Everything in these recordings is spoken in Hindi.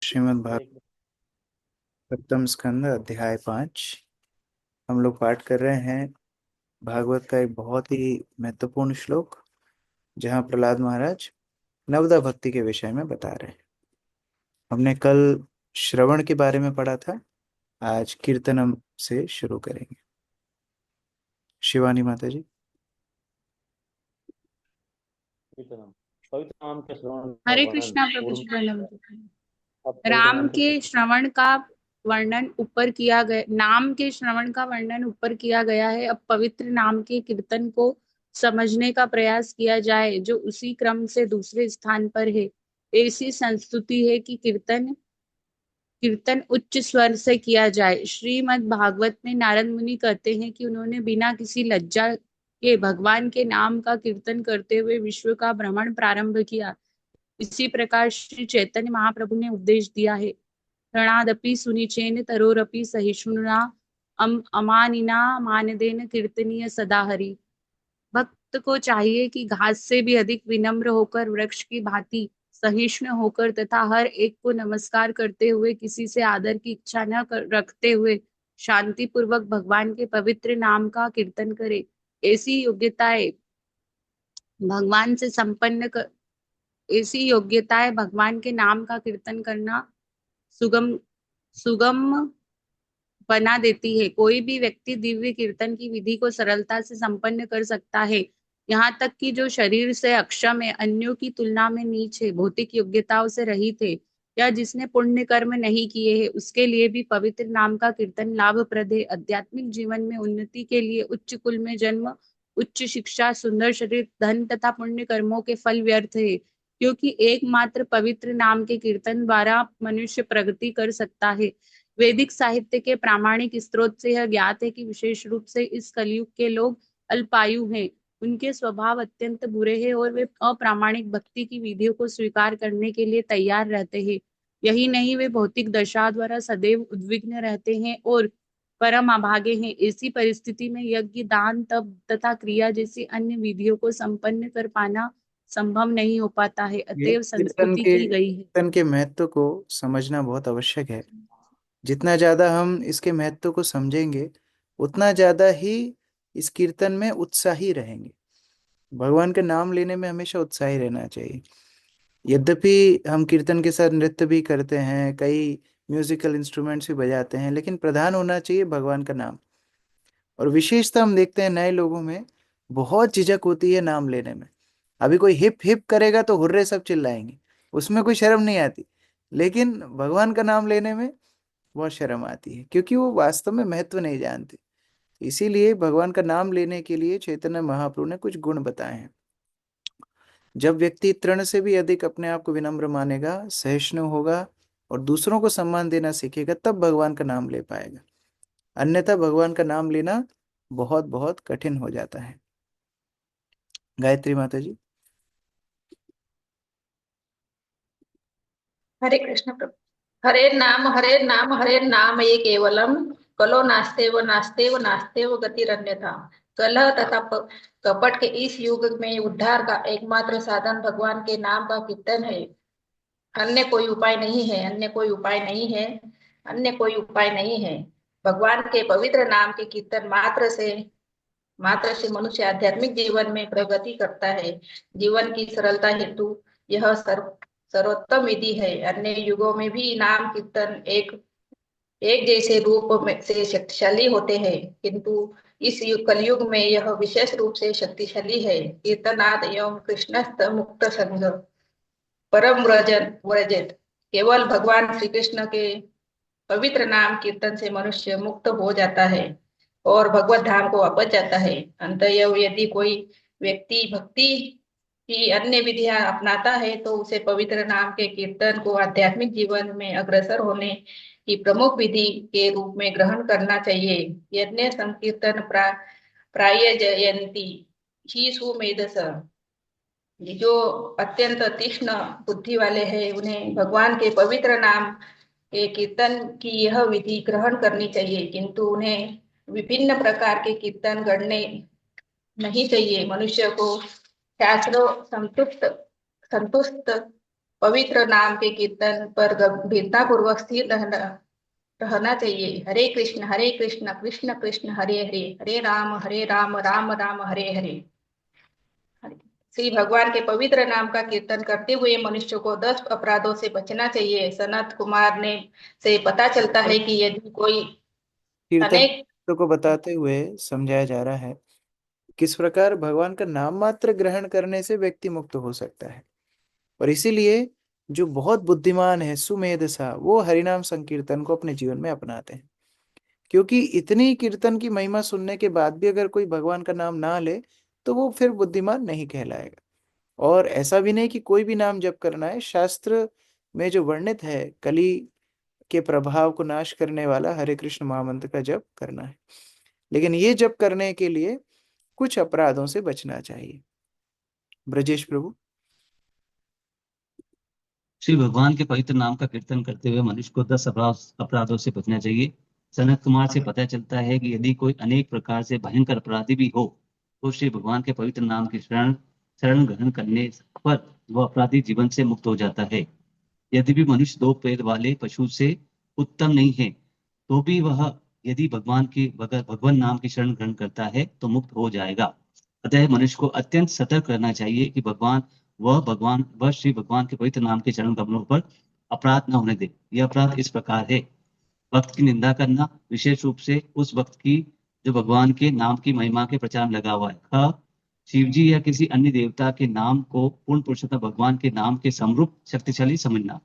श्रीमद् भागवत हरे कृष्ण। सप्तम स्कंद अध्याय 5। हम लोग पाठ कर रहे हैं भागवत का एक बहुत ही महत्वपूर्ण श्लोक, जहाँ प्रहलाद महाराज नवदा भक्ति के विषय में बता रहे हैं। हमने कल श्रवण के बारे में पढ़ा था, आज कीर्तनम से शुरू करेंगे। शिवानी माता जी। कीर्तनम। पवित्र नाम के श्रवण का हरे वर्णन कृष्णा प्रभु पूर्व। जी वल्लभ। अब पवित्र राम नाम के के श्रवण का वर्णन ऊपर किया गया, नाम के श्रवण का वर्णन ऊपर किया गया है। अब पवित्र नाम के कीर्तन को समझने का प्रयास किया जाए, जो उसी क्रम से दूसरे स्थान पर है। ऐसी संस्तुति है कि कीर्तन कीर्तन उच्च स्वर से किया जाए। श्रीमद् भागवत में नारद मुनि कहते हैं कि उन्होंने बिना किसी लज्जा के भगवान के नाम का कीर्तन करते हुए विश्व का भ्रमण प्रारंभ किया। इसी प्रकार श्री चैतन्य महाप्रभु ने उपदेश दिया है। प्रणादपि सुनिचेन तरोरपि सहिष्णुना अमानिना मानदेन कीर्तनीय सदा हरि। भक्त को चाहिए कि घास से भी अधिक विनम्र होकर, वृक्ष की भांति सहिष्णु होकर तथा हर एक को नमस्कार करते हुए, किसी से आदर की इच्छा रखते हुए शांति पूर्वक भगवान के पवित्र नाम का कीर्तन करे। ऐसी योग्यताएं भगवान से संपन्न कर, ऐसी योग्यताएं भगवान के नाम का कीर्तन करना सुगम सुगम बना देती है। कोई भी व्यक्ति दिव्य कीर्तन की विधि को सरलता से संपन्न कर सकता है, यहाँ तक कि जो शरीर से अक्षम है, अन्यों की तुलना में नीच है, भौतिक योग्यताओं से रहित है, या जिसने पुण्य कर्म नहीं किए हैं, उसके लिए भी पवित्र नाम का कीर्तन लाभप्रद है। आध्यात्मिक जीवन में उन्नति के लिए उच्च कुल में जन्म, उच्च शिक्षा, सुंदर शरीर, धन तथा पुण्य कर्मों के फल व्यर्थ है, क्योंकि एकमात्र पवित्र नाम के कीर्तन द्वारा मनुष्य प्रगति कर सकता है। वैदिक साहित्य के प्रामाणिक स्रोत से यह ज्ञात है कि विशेष रूप से इस कलयुग के लोग अल्पायु हैं, उनके स्वभाव अत्यंत बुरे हैं और वे अप्रामाणिक भक्ति की विधियों को स्वीकार करने के लिए तैयार रहते हैं। यही नहीं, वे भौतिक दशा द्वारा सदैव उद्विग्न रहते हैं और परम अभागे हैं। ऐसी परिस्थिति में यज्ञ, दान, तप तथा क्रिया जैसी अन्य विधियों को संपन्न कर पाना संभव नहीं हो पाता है। ये अतएव संस्तुति की गई है। कीर्तन के महत्व को समझना बहुत आवश्यक है। जितना ज्यादा हम इसके महत्व को समझेंगे, उतना ज्यादा ही इस कीर्तन में उत्साही रहेंगे। भगवान का नाम लेने में हमेशा उत्साही रहना चाहिए। यद्यपि हम कीर्तन के साथ नृत्य भी करते हैं, कई म्यूजिकल इंस्ट्रूमेंट्स भी बजाते हैं, लेकिन प्रधान होना चाहिए भगवान का नाम। और विशेषता हम देखते हैं नए लोगों में बहुत झिझक होती है नाम लेने में। अभी कोई हिप हिप करेगा तो हुर्रे सब चिल्लाएंगे, उसमें कोई शर्म नहीं आती। लेकिन भगवान का नाम लेने में बहुत शर्म आती है, क्योंकि वो वास्तव में महत्व नहीं जानते। इसीलिए भगवान का नाम लेने के लिए चैतन्य महाप्रभु ने कुछ गुण बताए हैं। जब व्यक्ति तृण से भी अधिक अपने आप को विनम्र मानेगा, सहिष्णु होगा और दूसरों को सम्मान देना सीखेगा, तब भगवान का नाम ले पाएगा। अन्यथा भगवान का नाम लेना बहुत बहुत कठिन हो जाता है। गायत्री माता जी। हरे कृष्ण प्रभु। हरे नाम हरे नाम ये केवलम। कलो नास्ते व गतिरन्यथा। कलह तथा कपट के इस युग में उद्धार का एकमात्र साधन भगवान के नाम का कीर्तन है। अन्य कोई उपाय नहीं है, अन्य कोई उपाय नहीं है, अन्य कोई उपाय नहीं है। भगवान के पवित्र नाम के कीर्तन मात्र से मनुष्य आध्यात्मिक जीवन में प्रगति करता है। जीवन की सरलता हेतु यह सर्वोत्तम विधि है। अन्य युगों में भी नाम कीर्तन एक एक जैसे रूप में से शक्तिशाली होते हैं, किंतु इस कलयुग में यह विशेष रूप से शक्तिशाली है। कीर्तनाद एवं कृष्णस्थ मुक्त संग परम व्रजत। केवल भगवान श्री कृष्ण के पवित्र नाम कीर्तन से मनुष्य मुक्त हो जाता है और भगवत धाम को वापस जाता है। अंततः यदि कोई व्यक्ति भक्ति की अन्य विधियां अपनाता है, तो उसे पवित्र नाम के कीर्तन को आध्यात्मिक जीवन में अग्रसर होने की प्रमुख विधि के रूप में ग्रहण करना चाहिए। यज्ञ संकीर्तन प्राय जयंती ही सुमेधस। ये जो अत्यंत तीक्ष्ण बुद्धि वाले हैं, उन्हें भगवान के पवित्र नाम के कीर्तन की यह विधि ग्रहण करनी चाहिए, किंतु उन्हें विभिन्न प्रकार के कीर्तन गढ़ने नहीं चाहिए। मनुष्य को शास्त्रों संतुष्ट संतुष्ट पवित्र नाम के कीर्तन पर गंभीरता पूर्वक स्थिर रहना चाहिए। हरे कृष्ण कृष्ण कृष्ण हरे हरे, हरे राम राम राम हरे हरे। श्री भगवान के पवित्र नाम का कीर्तन करते हुए मनुष्य को 10 अपराधों से बचना चाहिए। सनत कुमार ने से पता चलता है कि यदि कोई कीर्तन अनेक को बताते हुए समझाया जा रहा है किस प्रकार भगवान का नाम मात्र ग्रहण करने से व्यक्ति मुक्त हो सकता है। और इसीलिए जो बहुत बुद्धिमान है सुमेध सा वो हरिनाम संकीर्तन को अपने जीवन में अपनाते हैं, क्योंकि इतनी कीर्तन की महिमा सुनने के बाद भी अगर कोई भगवान का नाम ना ले तो वो फिर बुद्धिमान नहीं कहलाएगा। और ऐसा भी नहीं कि कोई भी नाम जप करना है, शास्त्र में जो वर्णित है कली के प्रभाव को नाश करने वाला हरे कृष्ण महामंत्र का जप करना है, लेकिन ये जप करने के लिए कुछ अपराधों से बचना चाहिए। ब्रजेश प्रभु। श्री भगवान के पवित्र नाम का कीर्तन करते हुए मनुष्य को 10 अपराधों से बचना चाहिए। सनत कुमार से पता चलता है कि यदि कोई अनेक प्रकार से भयंकर अपराधी भी हो तो श्री भगवान के पवित्र नाम की शरण ग्रहण करने पर वह अपराधी जीवन से मुक्त हो जाता है। यदि भी मनुष्य 2 पैर वाले पशु से उत्तम नहीं है तो भी वह यदि भगवान नाम की शरण ग्रहण करता है तो मुक्त हो जाएगा। अतः मनुष्य को अत्यंत सतर्क रहना चाहिए कि वह श्री भगवान के पवित्र नाम के चरण कमलों पर अपराध न होने दे। यह अपराध इस प्रकार है: वक्त की निंदा करना, विशेष रूप से उस वक्त की जो भगवान के नाम की महिमा के प्रचार में लगा हुआ है। शिवजी या किसी अन्य देवता के नाम को पूर्ण पुरुषोत्तम भगवान के नाम के समरूप शक्तिशाली समझना।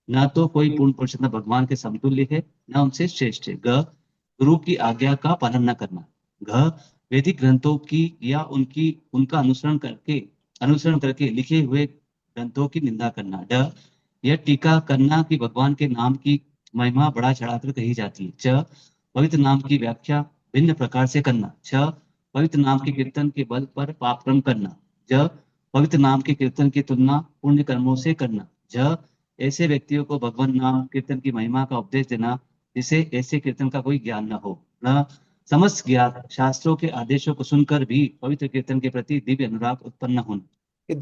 न तो कोई पूर्ण पुरुषोत्तम भगवान के समतुल्य है, न उनसे श्रेष्ठ है। गुरु की आज्ञा का पालन न करना। वैदिक ग्रंथों की या उनका अनुसरण करके लिखे हुए ग्रंथों की निंदा करना। यह टीका करना कि भगवान के नाम की महिमा बढ़ा चढ़ाकर कही जाती है। पवित्र नाम की व्याख्या भिन्न प्रकार से करना। पवित्र नाम के कीर्तन के बल पर पाप कर्म करना। पवित्र नाम के कीर्तन की तुलना पुण्य कर्मों से करना। ऐसे व्यक्तियों को भगवान नाम कीर्तन की महिमा का उपदेश देना जिसे ऐसे कीर्तन का कोई ज्ञान न हो। न समस्त ज्ञात शास्त्रों के आदेशों को सुनकर भी पवित्र कीर्तन के प्रति दिव्य अनुराग उत्पन्न होना। ये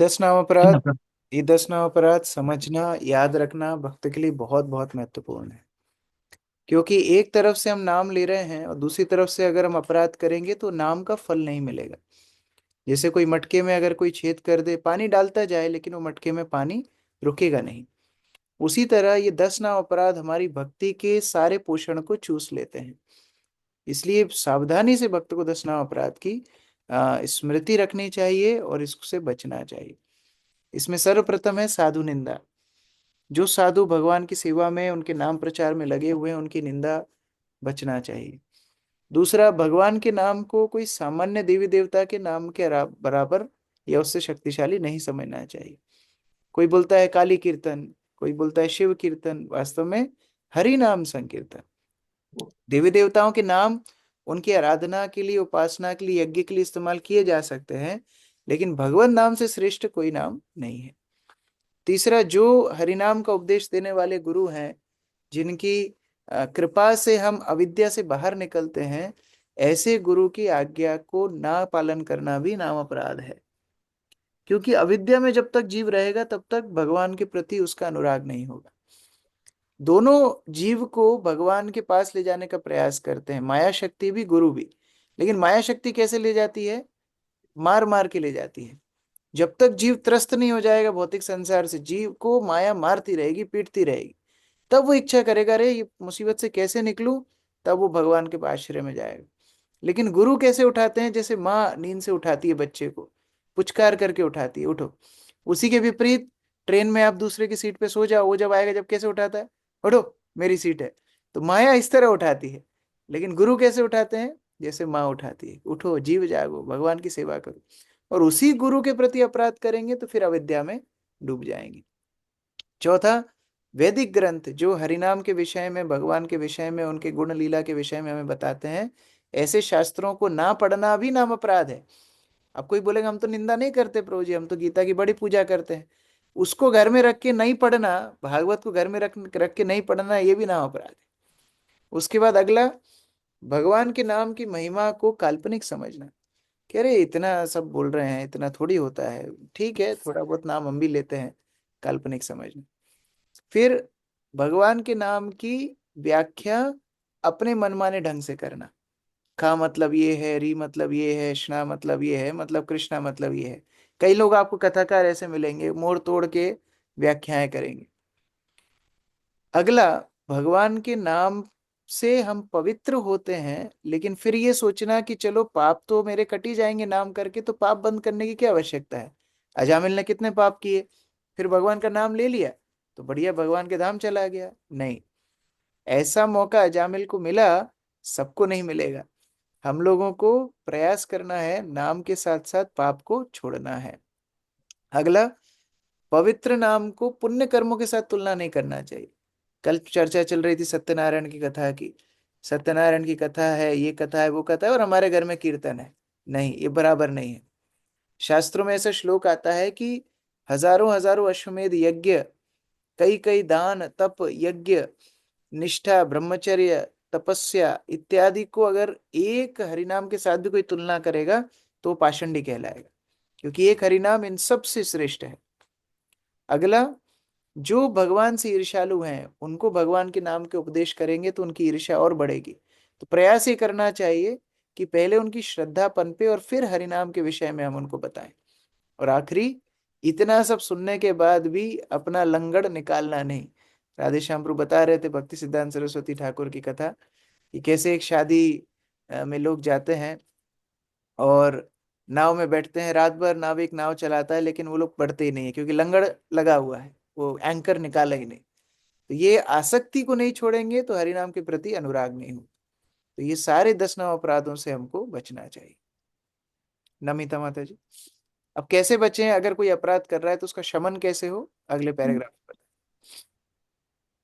10 नाम अपराध समझना, याद रखना भक्त के लिए बहुत बहुत महत्वपूर्ण है, क्योंकि एक तरफ से हम नाम ले रहे हैं और दूसरी तरफ से अगर हम अपराध करेंगे तो नाम का फल नहीं मिलेगा। जैसे कोई मटके में अगर कोई छेद कर दे, पानी डालता जाए लेकिन वो मटके में पानी रुकेगा नहीं, उसी तरह ये 10 नाम अपराध हमारी भक्ति के सारे पोषण को चूस लेते हैं। इसलिए सावधानी से भक्त को 10 नाम अपराध की स्मृति रखनी चाहिए और इससे बचना चाहिए। इसमें सर्वप्रथम है साधु निंदा। जो साधु भगवान की सेवा में उनके नाम प्रचार में लगे हुए हैं उनकी निंदा बचना चाहिए। दूसरा, भगवान के नाम को कोई सामान्य देवी देवता के नाम के बराबर या उससे शक्तिशाली नहीं समझना चाहिए। कोई बोलता है काली कीर्तन, कोई बोलता है शिव कीर्तन, वास्तव में हरि नाम संकीर्तन। देवी देवताओं के नाम उनकी आराधना के लिए, उपासना के लिए, यज्ञ के लिए इस्तेमाल किए जा सकते हैं, लेकिन भगवान नाम से श्रेष्ठ कोई नाम नहीं है। तीसरा, जो हरिनाम का उपदेश देने वाले गुरु हैं, जिनकी कृपा से हम अविद्या से बाहर निकलते हैं, ऐसे गुरु की आज्ञा को ना पालन करना भी नाम अपराध है, क्योंकि अविद्या में जब तक जीव रहेगा तब तक भगवान के प्रति उसका अनुराग नहीं होगा। दोनों जीव को भगवान के पास ले जाने का प्रयास करते हैं, माया शक्ति भी गुरु भी। लेकिन माया शक्ति कैसे ले जाती है? मार मार के ले जाती है। जब तक जीव त्रस्त नहीं हो जाएगा भौतिक संसार से, जीव को माया मारती रहेगी, पीटती रहेगी, तब वो इच्छा करेगा अरे ये मुसीबत से कैसे निकलूं, तब वो भगवान के आश्रय में जाएगा। लेकिन गुरु कैसे उठाते हैं? जैसे माँ नींद से उठाती है बच्चे को, पुचकार करके उठाती है, उठो। उसी के विपरीत ट्रेन में आप दूसरे की सीट पे सो जाओ, वो जब आएगा जब कैसे उठाता है? उठो मेरी सीट है। तो माया इस तरह उठाती है, लेकिन गुरु कैसे उठाते हैं? जैसे माँ उठाती है, उठो जीव जागो, भगवान की सेवा करो। और उसी गुरु के प्रति अपराध करेंगे तो फिर अविद्या में डूब जाएंगे। चौथा, वैदिक ग्रंथ जो हरिनाम के विषय में, भगवान के विषय में, उनके गुण लीला के विषय में हमें बताते हैं, ऐसे शास्त्रों को ना पढ़ना भी नाम अपराध है। अब कोई बोलेगा हम तो निंदा नहीं करते प्रभु जी, हम तो गीता की बड़ी पूजा करते हैं। उसको घर में रख के नहीं पढ़ना, भागवत को घर में रख के नहीं पढ़ना, ये भी नाम अपराध है। उसके बाद अगला, भगवान के नाम की महिमा को काल्पनिक समझना। कह रहे इतना सब बोल रहे हैं, इतना थोड़ी होता है। ठीक है, थोड़ा बहुत नाम हम भी लेते हैं, काल्पनिक समझना। फिर भगवान के नाम की व्याख्या अपने मनमाने ढंग से करना। खा मतलब ये है, री मतलब ये है, शना मतलब ये है, मतलब कृष्णा मतलब ये है। कई लोग आपको कथाकार ऐसे मिलेंगे, मोड़ तोड़ के व्याख्याएं करेंगे। अगला, भगवान के नाम से हम पवित्र होते हैं, लेकिन फिर ये सोचना कि चलो पाप तो मेरे कट ही जाएंगे नाम करके, तो पाप बंद करने की क्या आवश्यकता है। अजामिल ने कितने पाप किए, फिर भगवान का नाम ले लिया तो बढ़िया भगवान के धाम चला गया। नहीं, ऐसा मौका अजामिल को मिला, सबको नहीं मिलेगा। हम लोगों को प्रयास करना है, नाम के साथ साथ पाप को छोड़ना है। अगला, पवित्र नाम को पुण्य कर्मों के साथ तुलना नहीं करना चाहिए। कल चर्चा चल रही थी सत्यनारायण की कथा की। सत्यनारायण की कथा है, ये कथा है, वो कथा है, और हमारे घर में कीर्तन है। नहीं, ये बराबर नहीं है। शास्त्रों में ऐसा श्लोक आता है कि हजारों हजारों अश्वमेध यज्ञ, कई कई दान तप यज्ञ, निष्ठा ब्रह्मचर्य तपस्या इत्यादि को अगर एक हरिनाम के साथ भी कोई तुलना करेगा तो पाषंडी कहलाएगा, क्योंकि एक हरिनाम इन सब से श्रेष्ठ है। अगला, जो भगवान से ईर्ष्यालु हैं उनको भगवान के नाम के उपदेश करेंगे तो उनकी ईर्ष्या और बढ़ेगी। तो प्रयास ये करना चाहिए कि पहले उनकी श्रद्धा पनपे और फिर हरिनाम के विषय में हम उनको बताएं। और आखिरी, इतना सब सुनने के बाद भी अपना लंगड़ निकालना नहीं। राधे श्याम प्रभु बता रहे थे भक्ति सिद्धांत सरस्वती ठाकुर की कथा, कि कैसे एक शादी में लोग जाते हैं और नाव में बैठते हैं, रात भर नाविक नाव चलाता है, लेकिन वो लोग बढ़ते ही नहीं है क्योंकि लंगड़ लगा हुआ है, वो एंकर निकाला ही नहीं। तो ये आसक्ति को नहीं छोड़ेंगे तो हरिनाम के प्रति अनुराग नहीं हो। तो ये सारे 10 9 अपराधों से हमको बचना चाहिए। नमिता माता जी, अब कैसे बचें, अगर कोई अपराध कर रहा है तो उसका शमन कैसे हो, अगले पैराग्राफ पर।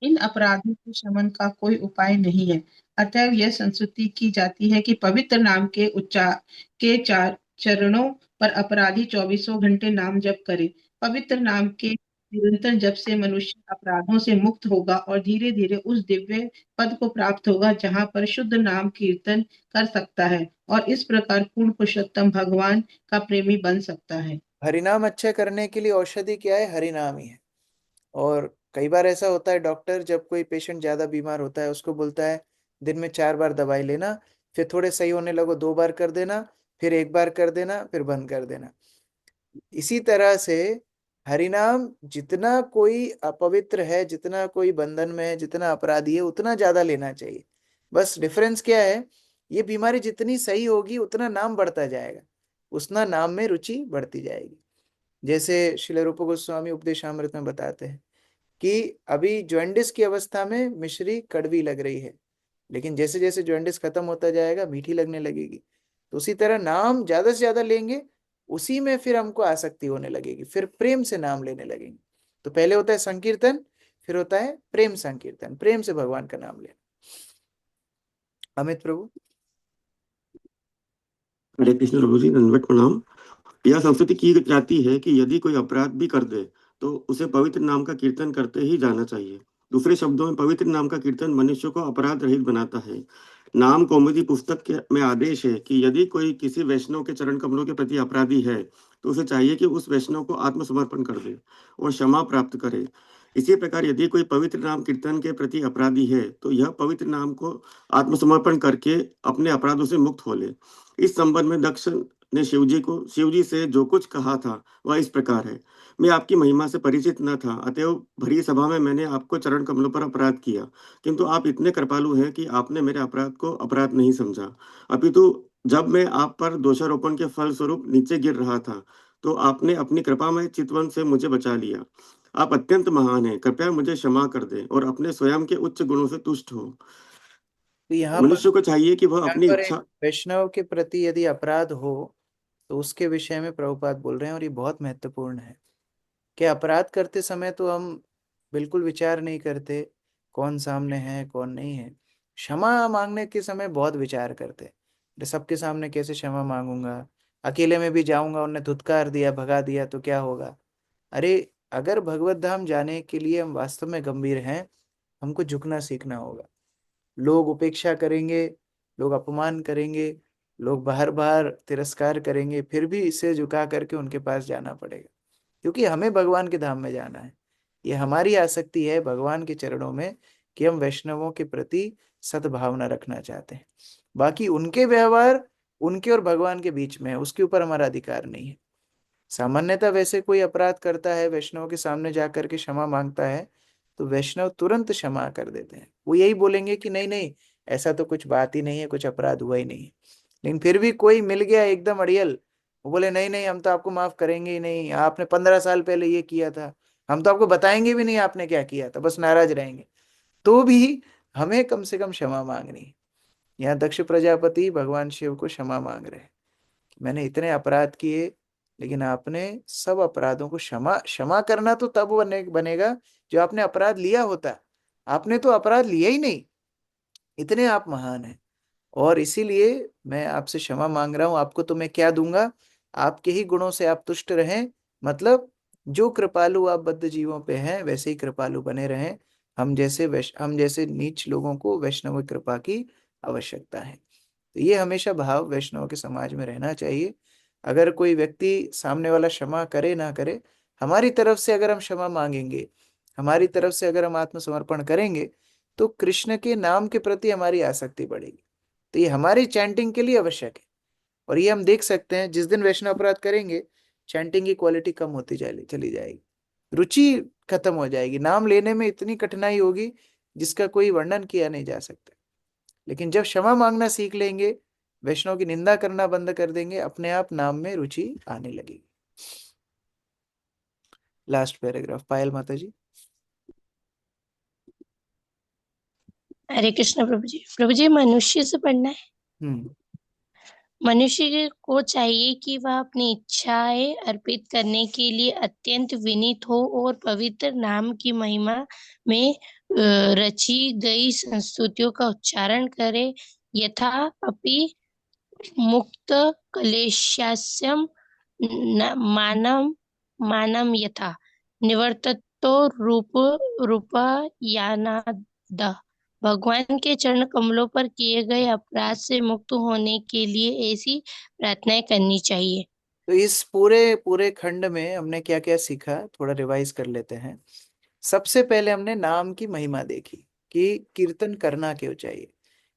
इन अपराधों के शमन का कोई उपाय नहीं है। अतएव यह संस्तुति की जाती है कि पवित्र नाम के उच्चार के चार चरणों पर अपराधी 24 घंटे नाम जप करे। पवित्र नाम के निरंतर जप से मनुष्य अपराधों से मुक्त होगा और धीरे धीरे उस दिव्य पद को प्राप्त होगा जहाँ पर शुद्ध नाम कीर्तन कर सकता है और इस प्रकार पूर्ण पुरुषोत्तम भगवान का प्रेमी बन सकता है। हरिनाम अच्छा करने के लिए औषधि क्या है, हरिनाम ही है। और कई बार ऐसा होता है, डॉक्टर जब कोई पेशेंट ज्यादा बीमार होता है उसको बोलता है दिन में 4 बार दवाई लेना, फिर थोड़े सही होने लगो 2 बार कर देना, फिर 1 बार कर देना, फिर बंद कर देना। इसी तरह से हरिनाम, जितना कोई अपवित्र है, जितना कोई बंधन में है, जितना अपराधी है, उतना ज्यादा लेना चाहिए। बस डिफरेंस क्या है, ये बीमारी जितनी सही होगी उतना नाम बढ़ता जाएगा, उतना नाम में रुचि बढ़ती जाएगी। जैसे श्रील रूप गोस्वामी उपदेशामृत में बताते हैं कि अभी जॉन्डिस की अवस्था में मिश्री कड़वी लग रही है, लेकिन जैसे जैसे जॉन्डिस खत्म होता जाएगा मीठी लगने लगेगी। तो उसी तरह नाम ज्यादा से ज्यादा लेंगे, उसी में फिर हमको आसक्ति होने लगेगी, फिर प्रेम से नाम लेने लगेंगे। तो पहले होता है संकीर्तन, फिर होता है प्रेम संकीर्तन, प्रेम से भगवान का नाम लेना। अमित प्रभु। हरे कृष्ण प्रभु जी, दंडवत प्रणाम। यह संस्तुति की जाती है कि यदि कोई अपराध भी कर दे तो उसे पवित्र नाम का कीर्तन करते ही जाना चाहिए। दूसरे शब्दों में पवित्र नाम का कीर्तन मनुष्य को अपराध रहित बनाता है। नाम कौमुदी पुस्तक में आदेश है कि यदि कोई किसी वैष्णव के चरण कमलों के प्रति अपराधी है तो उसे चाहिए कि उस वैष्णव को आत्मसमर्पण कर दे और क्षमा प्राप्त करे। इसी प्रकार यदि कोई पवित्र नाम कीर्तन के प्रति अपराधी है तो यह पवित्र नाम को आत्मसमर्पण करके अपने अपराधों से मुक्त हो ले। इस संबंध में दक्ष ने शिव जी से जो कुछ कहा था वह इस प्रकार है। मैं आपकी महिमा से परिचित न था, अतएव भरी सभा में मैंने आपको चरण कमलों पर अपराध किया, किंतु आप इतने कृपालु हैं कि आपने मेरे अपराध को अपराध नहीं समझा। अपितु जब मैं आप पर दोषारोपण के फल स्वरूप नीचे गिर रहा था तो आपने अपनी कृपामय चितवन से मुझे बचा लिया। आप अत्यंत महान हैं, कृपया मुझे क्षमा कर दें और अपने स्वयं के उच्च गुणों से तुष्ट हो। तो मनुष्य को चाहिए कि वह यहाँ अपनी पर एक इच्छा वैष्णव के प्रति यदि अपराध हो तो उसके विषय में प्रभुपाद बोल रहे हैं, और ये बहुत महत्वपूर्ण है कि अपराध करते समय तो हम बिल्कुल विचार नहीं करते कौन सामने है कौन नहीं है। क्षमा मांगने के समय बहुत विचार करते हैं, अरे सबके सामने कैसे क्षमा मांगूंगा, अकेले में भी जाऊंगा, उन्हें धुतकार दिया भगा दिया तो क्या होगा। अरे अगर भगवत धाम जाने के लिए हम वास्तव में गंभीर हैं, हमको झुकना सीखना होगा। लोग उपेक्षा करेंगे, लोग अपमान करेंगे, लोग बाहर बाहर तिरस्कार करेंगे, फिर भी इसे झुका करके उनके पास जाना पड़ेगा, क्योंकि हमें भगवान के धाम में जाना है। ये हमारी आसक्ति है भगवान के चरणों में कि हम वैष्णवों के प्रति सद्भावना रखना चाहते हैं। बाकी उनके व्यवहार उनके और भगवान के बीच में है, उसके ऊपर हमारा अधिकार नहीं है। सामान्यतः वैसे कोई अपराध करता है, वैष्णव के सामने जाकर के क्षमा मांगता है, तो वैष्णव तुरंत क्षमा कर देते हैं। वो यही बोलेंगे कि नहीं नहीं, ऐसा तो कुछ बात ही नहीं है, कुछ अपराध हुआ ही नहीं है। लेकिन फिर भी कोई मिल गया एकदम अड़ियल, वो बोले नहीं नहीं, हम तो आपको माफ करेंगे ही नहीं, आपने 15 साल पहले ये किया था, हम तो आपको बताएंगे भी नहीं आपने क्या किया था, बस नाराज रहेंगे, तो भी हमें कम से कम क्षमा मांगनी है। यहाँ दक्ष प्रजापति भगवान शिव को क्षमा मांग रहे हैं, मैंने इतने अपराध किए, लेकिन आपने सब अपराधों को क्षमा क्षमा करना तो तब बनेगा जो आपने अपराध लिया होता, आपने तो अपराध लिया ही नहीं, इतने आप महान हैं। और इसीलिए मैं आपसे क्षमा मांग रहा हूं, आपको तो मैं क्या दूंगा, आपके ही गुणों से आप तुष्ट रहें, मतलब जो कृपालु आप बद्ध जीवों पे हैं वैसे ही कृपालु बने रहें। हम जैसे नीच लोगों को वैष्णव कृपा की आवश्यकता है। तो ये हमेशा भाव वैष्णव के समाज में रहना चाहिए। अगर कोई व्यक्ति सामने वाला क्षमा करे ना करे, हमारी तरफ से अगर हम क्षमा मांगेंगे, हमारी तरफ से अगर हम आत्मसमर्पण करेंगे, तो कृष्ण के नाम के प्रति हमारी आसक्ति बढ़ेगी। तो ये हमारी चैंटिंग के लिए आवश्यक है। और ये हम देख सकते हैं, जिस दिन वैष्णव अपराध करेंगे, चैंटिंग की क्वालिटी कम होती चली जाएगी, रुचि खत्म हो जाएगी, नाम लेने में इतनी कठिनाई होगी जिसका कोई वर्णन किया नहीं जा सकता। लेकिन जब क्षमा मांगना सीख लेंगे, वैष्णव की निंदा करना बंद कर देंगे, अपने आप नाम में रुचि आने लगेगी। लास्ट पैराग्राफ पायल माता जी। हरे कृष्ण प्रभु जी मनुष्य से पढ़ना है। हम्म मनुष्य को चाहिए कि वह अपनी इच्छाएं अर्पित करने के लिए अत्यंत विनीत हो और पवित्र नाम की महिमा में रची गई संस्तुतियों का उच्चारण करे, यथा अपि मुक्त क्लेशास्यम मानम मानम यथा निवर्ततो रूप यानाद। भगवान के चरण कमलों पर किए गए अपराध से मुक्त होने के लिए ऐसी प्रार्थनाएं करनी चाहिए। तो इस पूरे पूरे खंड में हमने क्या क्या सीखा, थोड़ा रिवाइज कर लेते हैं। सबसे पहले हमने नाम की महिमा देखी कि कीर्तन करना क्यों चाहिए।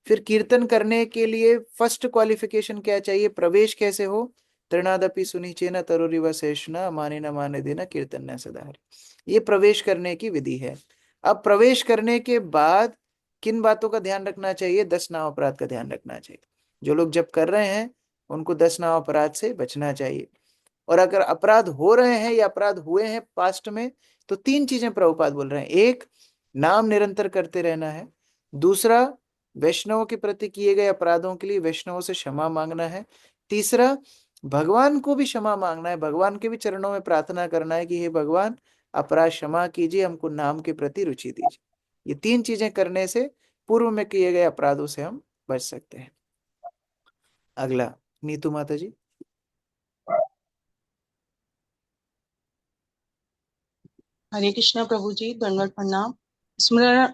फिर कीर्तन करने के लिए फर्स्ट क्वालिफिकेशन क्या चाहिए, प्रवेश कैसे हो, तृणादपि सुनिचेन तरुरिव शेषणा माने न माने देना कीर्तन न सदाहरि, ये प्रवेश करने की विधि है। अब प्रवेश करने के बाद किन बातों का ध्यान रखना चाहिए, 10 नाम अपराध का ध्यान रखना चाहिए। जो लोग जब कर रहे हैं उनको 10 नाम अपराध से बचना चाहिए। और अगर अपराध हो रहे हैं या अपराध हुए हैं पास्ट में, तो 3 चीजें प्रभुपाद बोल रहे हैं। एक, नाम निरंतर करते रहना है। दूसरा, वैष्णवों के प्रति किए गए अपराधों के लिए वैष्णवों से क्षमा मांगना है। तीसरा, भगवान को भी क्षमा मांगना है, भगवान के भी चरणों में प्रार्थना करना है कि हे भगवान, अपराध क्षमा कीजिए, हमको नाम के प्रति रुचि दीजिए। ये 3 चीजें करने से पूर्व में किए गए अपराधों से हम बच सकते हैं। अगला नीतू माता जी। हरे कृष्ण प्रभु जी, दंडवत प्रणाम। स्मरण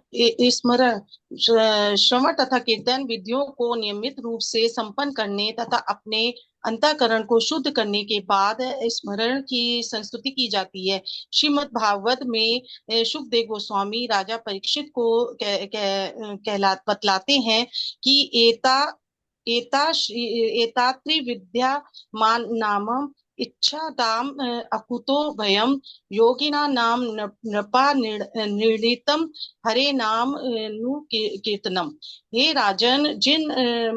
श्रवण तथा कीर्तन विधियों को नियमित रूप से संपन्न करने तथा अपने अंतःकरण को शुद्ध करने के बाद स्मरण की संस्तुति की जाती है। श्रीमद् भागवत में शुकदेव गोस्वामी राजा परीक्षित को बतलाते हैं कि एता त्रिविद्या मान नामम इच्छा दाम अकुतो भयम योगिना नाम नृपा निर्णितम हरे नाम नु कीर्तनम। हे राजन, जिन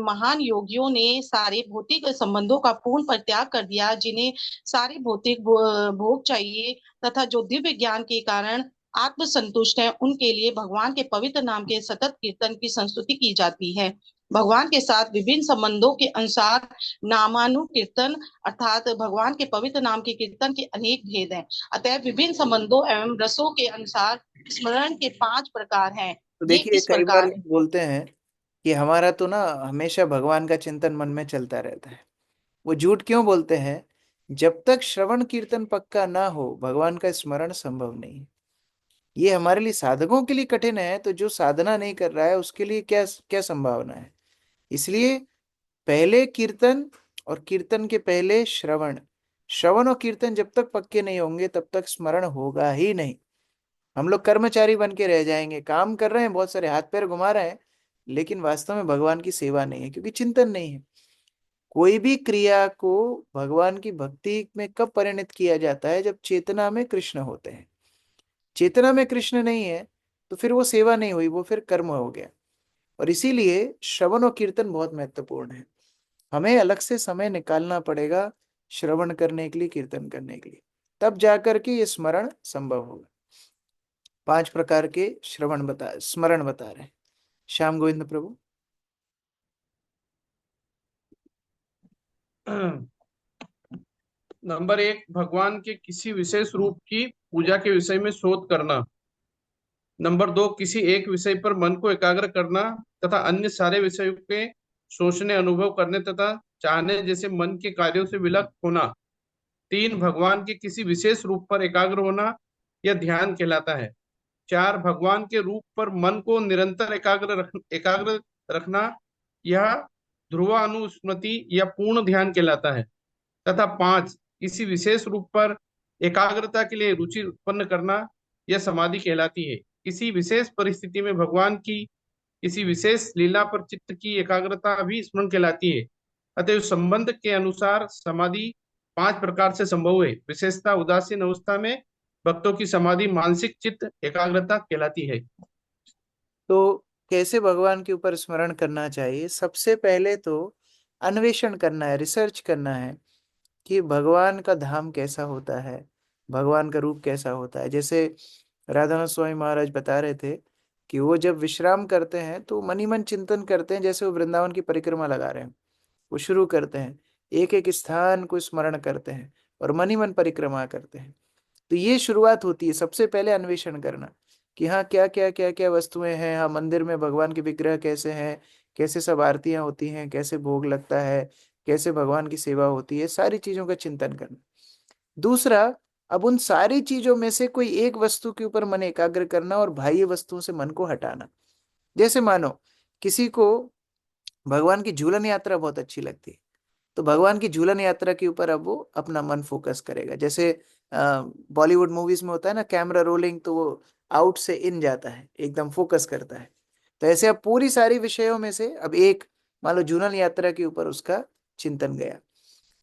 महान योगियों ने सारे भौतिक संबंधों का पूर्ण परित्याग कर दिया, जिन्हें सारे भौतिक भोग चाहिए तथा जो दिव्य ज्ञान के कारण आत्म संतुष्ट है, उनके लिए भगवान के पवित्र नाम के सतत कीर्तन की संस्तुति की जाती है। भगवान के साथ विभिन्न संबंधों के अनुसार नामानुकीर्तन अर्थात भगवान के पवित्र नाम के कीर्तन के अनेक भेद हैं। अतः विभिन्न संबंधों एवं रसों के अनुसार स्मरण के 5 प्रकार हैं। तो ये देखिए, इस कई बार प्रकार लोग बोलते हैं कि हमारा तो ना हमेशा भगवान का चिंतन मन में चलता रहता है। वो झूठ क्यों बोलते हैं? जब तक श्रवण कीर्तन पक्का ना हो, भगवान का स्मरण संभव नहीं है। ये हमारे लिए साधकों के लिए कठिन है, तो जो साधना नहीं कर रहा है उसके लिए क्या क्या संभावना है। इसलिए पहले कीर्तन और कीर्तन के पहले श्रवण, श्रवण और कीर्तन जब तक पक्के नहीं होंगे तब तक स्मरण होगा ही नहीं। हम लोग कर्मचारी बन के रह जाएंगे, काम कर रहे हैं, बहुत सारे हाथ पैर घुमा रहे हैं, लेकिन वास्तव में भगवान की सेवा नहीं है, क्योंकि चिंतन नहीं है। कोई भी क्रिया को भगवान की भक्ति में कब परिणत किया जाता है? जब चेतना में कृष्ण होते हैं। चेतना में कृष्ण नहीं है तो फिर वो सेवा नहीं हुई, वो फिर कर्म हो गया। और इसीलिए श्रवण और कीर्तन बहुत महत्वपूर्ण है। हमें अलग से समय निकालना पड़ेगा श्रवण करने के लिए, कीर्तन करने के लिए, तब जाकर के ये स्मरण संभव होगा। 5 प्रकार के स्मरण बता रहे हैं श्याम गोविंद प्रभु। नंबर 1, भगवान के किसी विशेष रूप की पूजा के विषय में शोध करना। नंबर 2, किसी एक विषय पर मन को एकाग्र करना तथा अन्य सारे विषयों के सोचने, अनुभव करने तथा चाहने जैसे मन के कार्यों से विलग होना। 3, भगवान के किसी विशेष रूप पर एकाग्र होना, यह ध्यान कहलाता है। 4, भगवान के रूप पर मन को निरंतर एकाग्र रखना, यह ध्रुवानुस्मृति या पूर्ण ध्यान कहलाता है। तथा 5, किसी विशेष रूप पर एकाग्रता के लिए रुचि उत्पन्न करना, यह समाधि कहलाती है। किसी विशेष परिस्थिति में भगवान की किसी विशेष लीला पर चित्त की एकाग्रता भी स्मरण कहलाती है। अतः संबंध के अनुसार समाधि 5 प्रकार से संभव है। विशेषता उदासीन अवस्था में भक्तों की समाधि मानसिक चित्त एकाग्रता कहलाती है। तो कैसे भगवान के ऊपर स्मरण करना चाहिए? सबसे पहले तो अन्वेषण करना है, रिसर्च करना है कि भगवान का धाम कैसा होता है, भगवान का रूप कैसा होता है। जैसे राधानाथ स्वामी महाराज बता रहे थे कि वो जब विश्राम करते हैं तो मन ही मन चिंतन करते हैं, जैसे वो वृंदावन की परिक्रमा लगा रहे हैं। वो शुरू करते हैं, एक एक स्थान को स्मरण करते हैं और मन ही मन परिक्रमा करते हैं। तो ये शुरुआत होती है, सबसे पहले अन्वेषण करना कि हाँ क्या क्या क्या क्या वस्तुएं हैं, हाँ मंदिर में भगवान के विग्रह कैसे हैं, कैसे सब आरतियां होती हैं, कैसे भोग लगता है, कैसे भगवान की सेवा होती है, सारी चीजों का चिंतन करना। दूसरा, अब उन सारी चीजों में से कोई एक वस्तु के ऊपर मन एकाग्र करना और बाह्य वस्तुओं से मन को हटाना। जैसे मानो किसी को भगवान की झूलन यात्रा बहुत अच्छी लगती है, तो भगवान की झूलन यात्रा के ऊपर अब वो अपना मन फोकस करेगा। जैसे बॉलीवुड मूवीज में होता है ना, कैमरा रोलिंग, तो वो आउट से इन जाता है, एकदम फोकस करता है। तो ऐसे अब पूरी सारी विषयों में से अब एक, मान लो झूलन यात्रा के ऊपर उसका चिंतन गया।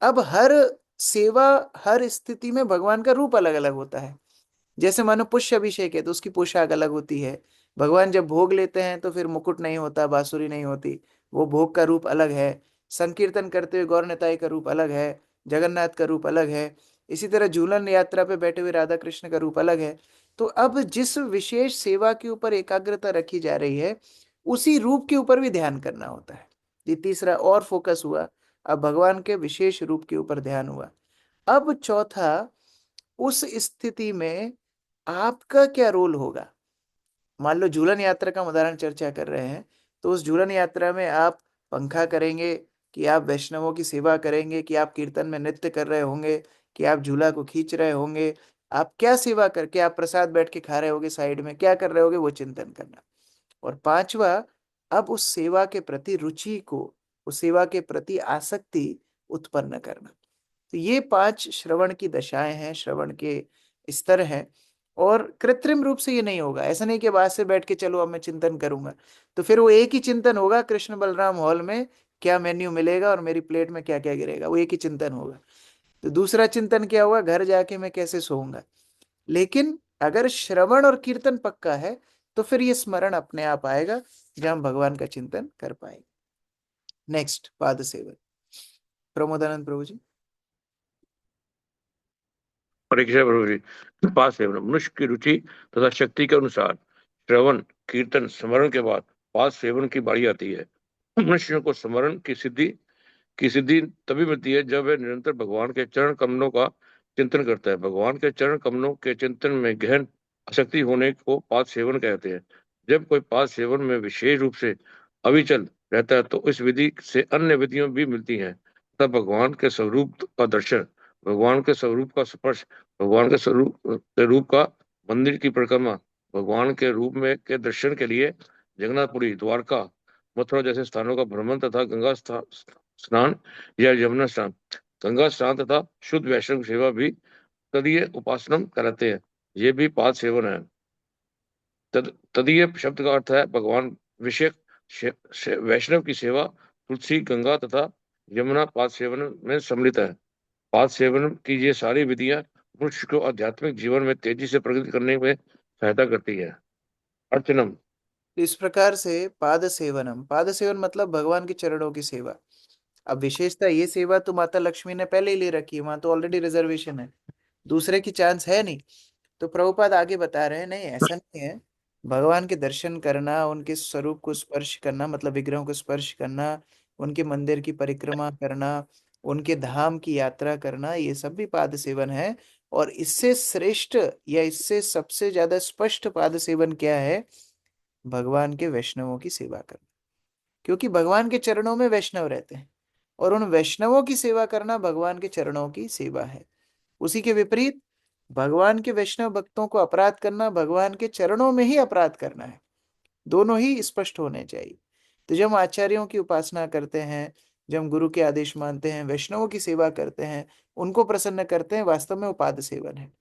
अब हर सेवा, हर स्थिति में भगवान का रूप अलग अलग होता है। जैसे मानो पुष्य अभिषेक है तो उसकी पोशाक अलग होती है। भगवान जब भोग लेते हैं तो फिर मुकुट नहीं होता, बांसुरी नहीं होती, वो भोग का रूप अलग है। संकीर्तन करते हुए गौर निताई का रूप अलग है, जगन्नाथ का रूप अलग है। इसी तरह झूलन यात्रा पे बैठे हुए राधा कृष्ण का रूप अलग है। तो अब जिस विशेष सेवा के ऊपर एकाग्रता रखी जा रही है, उसी रूप के ऊपर भी ध्यान करना होता है। ये तीसरा और फोकस हुआ। अब भगवान के विशेष रूप के ऊपर ध्यान हुआ। अब चौथा, उस स्थिति में आपका क्या रोल होगा। मान लो झूलन यात्रा का हम उदाहरण चर्चा कर रहे हैं, तो उस झूलन यात्रा में आप पंखा करेंगे, कि आप वैष्णवों की सेवा करेंगे, कि आप कीर्तन में नृत्य कर रहे होंगे, कि आप झूला को खींच रहे होंगे, आप क्या सेवा करके, आप प्रसाद बैठ के खा रहे होगे, साइड में क्या कर रहे होगे, वो चिंतन करना। और पांचवा, अब उस सेवा के प्रति रुचि को, उस सेवा के प्रति आसक्ति उत्पन्न करना। तो ये 5 श्रवण की दशाएं हैं, श्रवण के स्तर हैं। और कृत्रिम रूप से ये नहीं होगा, ऐसा नहीं कि बाद से बैठ के चलो अब मैं चिंतन करूंगा। तो फिर वो एक ही चिंतन होगा, कृष्ण बलराम हॉल में क्या मेन्यू मिलेगा और मेरी प्लेट में क्या क्या गिरेगा, वो एक ही चिंतन होगा। तो दूसरा चिंतन क्या होगा, घर जाके मैं कैसे सोऊंगा। लेकिन अगर श्रवण और कीर्तन पक्का है तो फिर ये स्मरण अपने आप आएगा, जहां हम भगवान का चिंतन कर पाएंगे। नेक्स्ट, पाद सेवन, प्रमोदानंद प्रभु जी। परीक्षा प्रभु जी, पास सेवन मनुष्य की रुचि तथा शक्ति के अनुसार श्रवण कीर्तन स्मरण के बाद पास सेवन की बारी आती है। मनुष्य को स्मरण की सिद्धि तभी मिलती है जब वह निरंतर भगवान के चरण कमलों का चिंतन करता है। भगवान के चरण कमलों के चिंतन में गहन आसक्ति होने को पाद सेवन कहते हैं। जब कोई पाद सेवन में विशेष रूप से अविचल रहता है तो इस विधि से अन्य विधियां भी मिलती हैं, तब भगवान के स्वरूप का दर्शन, भगवान के स्वरूप का स्पर्श, भगवान के रूप का मंदिर की परिक्रमा, भगवान के रूप में के दर्शन के लिए जगन्नाथपुरी, द्वारका, मथुरा जैसे स्थानों का भ्रमण तथा गंगा स्नान या यमुना स्नान, गंगा स्नान तथा शुद्ध वैष्णव सेवा भी तदीय उपासनम कराते हैं। ये भी पाद सेवन है। तदीय शब्द का अर्थ है भगवान विषय वैष्णव की सेवा। तुलसी, गंगा तथा यमुना पाद सेवन में सम्मिलित है। पाद सेवन की ये सारी विधियां मनुष्य को आध्यात्मिक जीवन में तेजी से प्रगति करने में सहायता करती है। अर्चनम। इस प्रकार से पाद सेवनम, पाद सेवन मतलब भगवान के चरणों की सेवा। अब विशेषता ये सेवा तो माता लक्ष्मी ने पहले ही ले रखी है, वहां तो ऑलरेडी रिजर्वेशन है, दूसरे की चांस है नहीं। तो प्रभुपाद आगे बता रहे हैं नहीं ऐसा नहीं है। भगवान के दर्शन करना, उनके स्वरूप को स्पर्श करना मतलब विग्रहों को स्पर्श करना, उनके मंदिर की परिक्रमा करना, उनके धाम की यात्रा करना, ये सब भी पाद सेवन है। और इससे श्रेष्ठ या इससे सबसे ज्यादा स्पष्ट पाद सेवन क्या है? भगवान के वैष्णवों की सेवा करना, क्योंकि भगवान के चरणों में वैष्णव रहते हैं और उन वैष्णवों की सेवा करना भगवान के चरणों की सेवा है। उसी के विपरीत भगवान के वैष्णव भक्तों को अपराध करना भगवान के चरणों में ही अपराध करना है। दोनों ही स्पष्ट होने चाहिए। तो जब हम आचार्यों की उपासना करते हैं, जब हम गुरु के आदेश मानते हैं, वैष्णवों की सेवा करते हैं, उनको प्रसन्न करते हैं, वास्तव में उपाद सेवन है।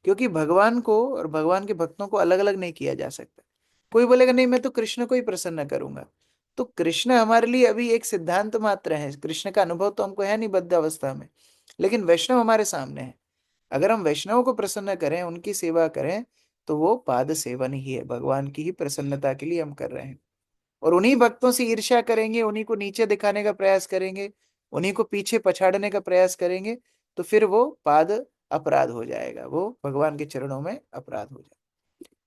क्योंकि भगवान को और भगवान के भक्तों को अलग अलग नहीं किया जा सकता। कोई बोलेगा नहीं मैं तो कृष्ण को ही प्रसन्न करूंगा, तो कृष्ण हमारे लिए अभी एक सिद्धांत मात्र है, कृष्ण का अनुभव तो हमको है नहीं बद्ध अवस्था में, लेकिन वैष्णव हमारे सामने है। अगर हम वैष्णव को प्रसन्न करें, उनकी सेवा करें, तो वो पाद सेवन ही है, भगवान की ही प्रसन्नता के लिए हम कर रहे हैं। और उन्हीं भक्तों से ईर्ष्या करेंगे, उन्हीं को नीचे दिखाने का प्रयास करेंगे, उन्हीं को पीछे पछाड़ने का प्रयास करेंगे, तो फिर वो पाद अपराध हो जाएगा, वो भगवान के चरणों में अपराध हो जाएगा।